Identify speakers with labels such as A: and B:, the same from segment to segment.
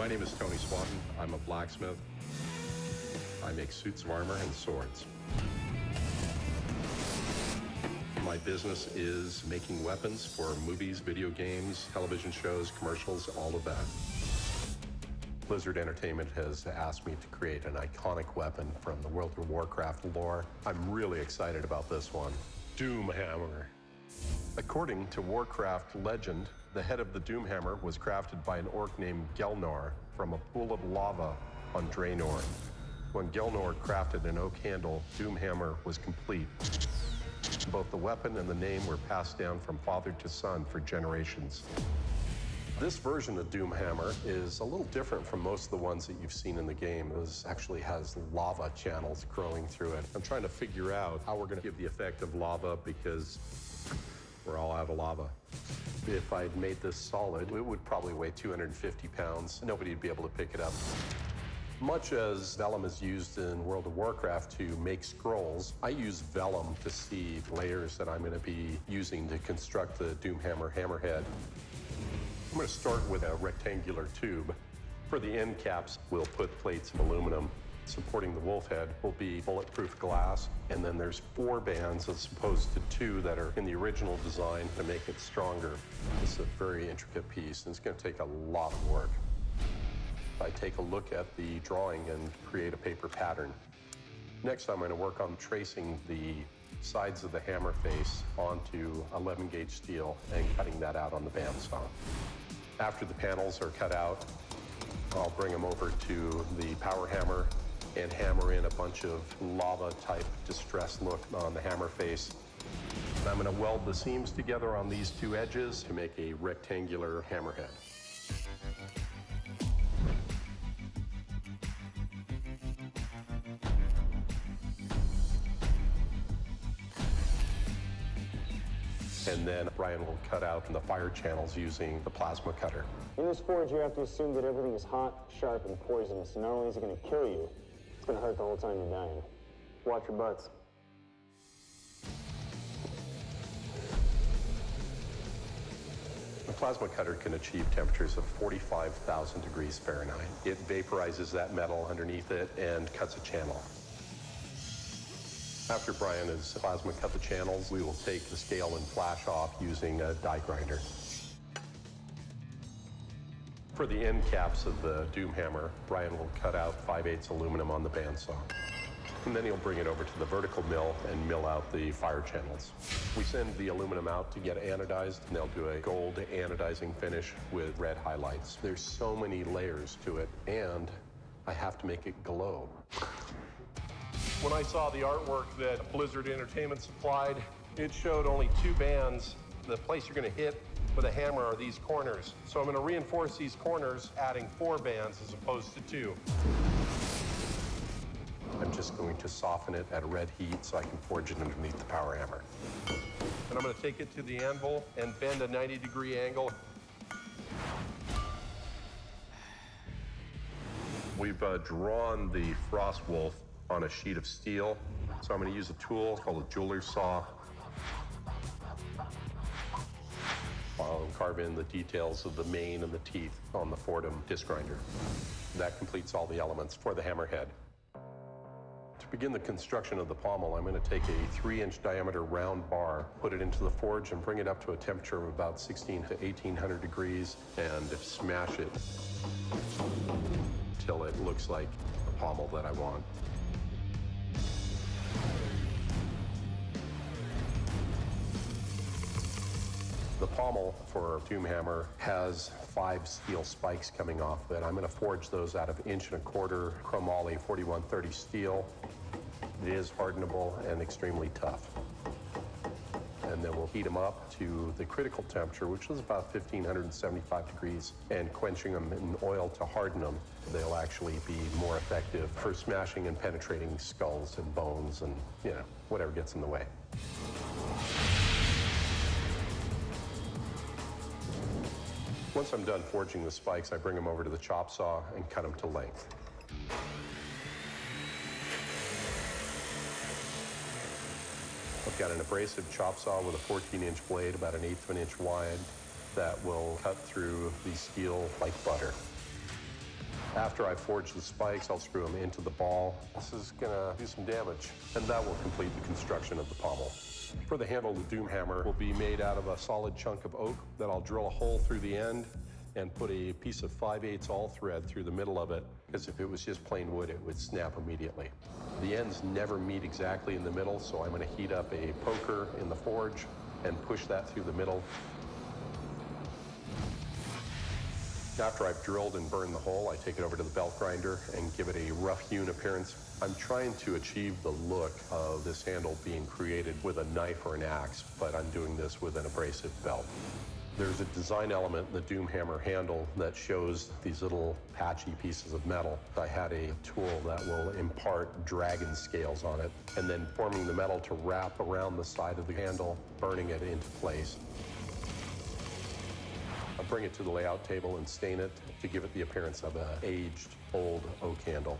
A: My name is Tony Swanton. I'm a blacksmith. I make suits of armor and swords. My business is making weapons for movies, video games, television shows, commercials, all of that. Blizzard Entertainment has asked me to create an iconic weapon from the World of Warcraft lore. I'm really excited about this one. Doomhammer. According to Warcraft legend, the head of the Doomhammer was crafted by an orc named Ghelnar from a pool of lava on Drenore. When Ghelnar crafted an oak handle, Doomhammer was complete. Both the weapon and the name were passed down from father to son for generations. This version of Doomhammer is a little different from most of the ones that you've seen in the game. This actually has lava channels growing through it. I'm trying to figure out how we're going to give the effect of lava because we're all out of lava. If I'd made this solid, it would probably weigh 250 pounds. Nobody'd be able to pick it up. Much as vellum is used in World of Warcraft to make scrolls, I use vellum to seed layers that I'm going to be using to construct the Doomhammer hammerhead. I'm going to start with a rectangular tube. For the end caps, we'll put plates of aluminum. Supporting the wolf head will be bulletproof glass, and then there's 4 bands as opposed to 2 that are in the original design to make it stronger. This is a very intricate piece, and it's going to take a lot of work. I take a look at the drawing and create a paper pattern. Next, I'm going to work on tracing the sides of the hammer face onto 11-gauge steel and cutting that out on the bandsaw. After the panels are cut out, I'll bring them over to the power hammer and hammer in a bunch of lava-type distress look on the hammer face. And I'm going to weld the seams together on these 2 edges to make a rectangular hammerhead. And then Brian will cut out the fire channels using the plasma cutter.
B: In this forge, you have to assume that everything is hot, sharp, and poisonous. Not only is it going to kill you, it's going to hurt the whole time you're dying. Watch your butts.
A: The plasma cutter can achieve temperatures of 45,000 degrees Fahrenheit. It vaporizes that metal underneath it and cuts a channel. After Brian has plasma cut the channels, we will take the scale and flash off using a die grinder. For the end caps of the Doomhammer, Brian will cut out 5/8 aluminum on the bandsaw. And then he'll bring it over to the vertical mill and mill out the fire channels. We send the aluminum out to get anodized, and they'll do a gold anodizing finish with red highlights. There's so many layers to it, and I have to make it glow. When I saw the artwork that Blizzard Entertainment supplied, it showed only 2 bands. The place you're going to hit with a hammer are these corners. So I'm going to reinforce these corners, adding 4 bands as opposed to 2. I'm just going to soften it at a red heat so I can forge it underneath the power hammer. And I'm going to take it to the anvil and bend a 90-degree angle. We've drawn the frost wolf on a sheet of steel. So I'm going to use a tool called a jeweler's saw. I'll carve in the details of the mane and the teeth on the Fordham disc grinder. That completes all the elements for the hammerhead. To begin the construction of the pommel, I'm going to take a 3-inch diameter round bar, put it into the forge, and bring it up to a temperature of about 1600 to 1800 degrees and smash it till it looks like the pommel that I want. The pommel for Doomhammer has 5 steel spikes coming off it. I'm going to forge those out of 1.25-inch chromoly 4130 steel. It is hardenable and extremely tough. And then we'll heat them up to the critical temperature, which is about 1575 degrees, and quenching them in oil to harden them. They'll actually be more effective for smashing and penetrating skulls and bones and, whatever gets in the way. Once I'm done forging the spikes, I bring them over to the chop saw and cut them to length. I've got an abrasive chop saw with a 14-inch blade, about 1/8 of an inch wide, that will cut through the steel like butter. After I forge the spikes, I'll screw them into the ball. This is gonna do some damage, and that will complete the construction of the pommel. For the handle, the Doomhammer will be made out of a solid chunk of oak that I'll drill a hole through the end and put a piece of 5/8 all thread through the middle of it, because if it was just plain wood, it would snap immediately. The ends never meet exactly in the middle, so I'm gonna heat up a poker in the forge and push that through the middle. After I've drilled and burned the hole, I take it over to the belt grinder and give it a rough-hewn appearance. I'm trying to achieve the look of this handle being created with a knife or an axe, but I'm doing this with an abrasive belt. There's a design element in the Doomhammer handle that shows these little patchy pieces of metal. I had a tool that will impart dragon scales on it, and then forming the metal to wrap around the side of the handle, burning it into place. I'll bring it to the layout table and stain it to give it the appearance of an aged, old oak handle.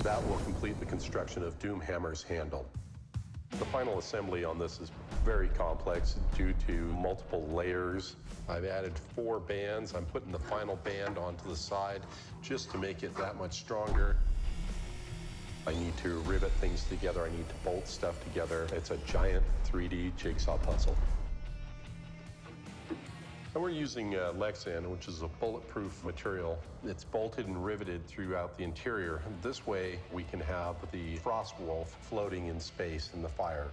A: That will complete the construction of Doomhammer's handle. The final assembly on this is very complex due to multiple layers. I've added 4 bands. I'm putting the final band onto the side just to make it that much stronger. I need to rivet things together. I need to bolt stuff together. It's a giant 3D jigsaw puzzle. And we're using Lexan, which is a bulletproof material. It's bolted and riveted throughout the interior. This way, we can have the frost wolf floating in space in the fire.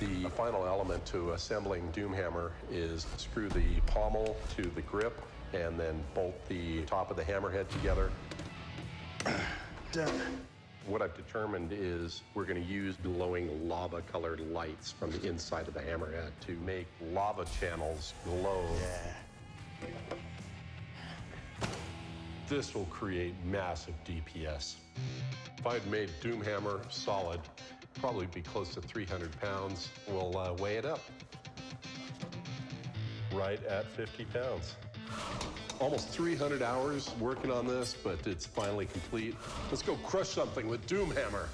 A: The final element to assembling Doomhammer is screw the pommel to the grip and then bolt the top of the hammerhead together.
C: Done.
A: What I've determined is we're going to use glowing lava-colored lights from the inside of the hammerhead to make lava channels glow.
C: Yeah.
A: This will create massive DPS. If I'd made Doomhammer solid, probably be close to 300 pounds. We'll weigh it up. Right at 50 pounds. Almost 300 hours working on this, but it's finally complete. Let's go crush something with Doomhammer.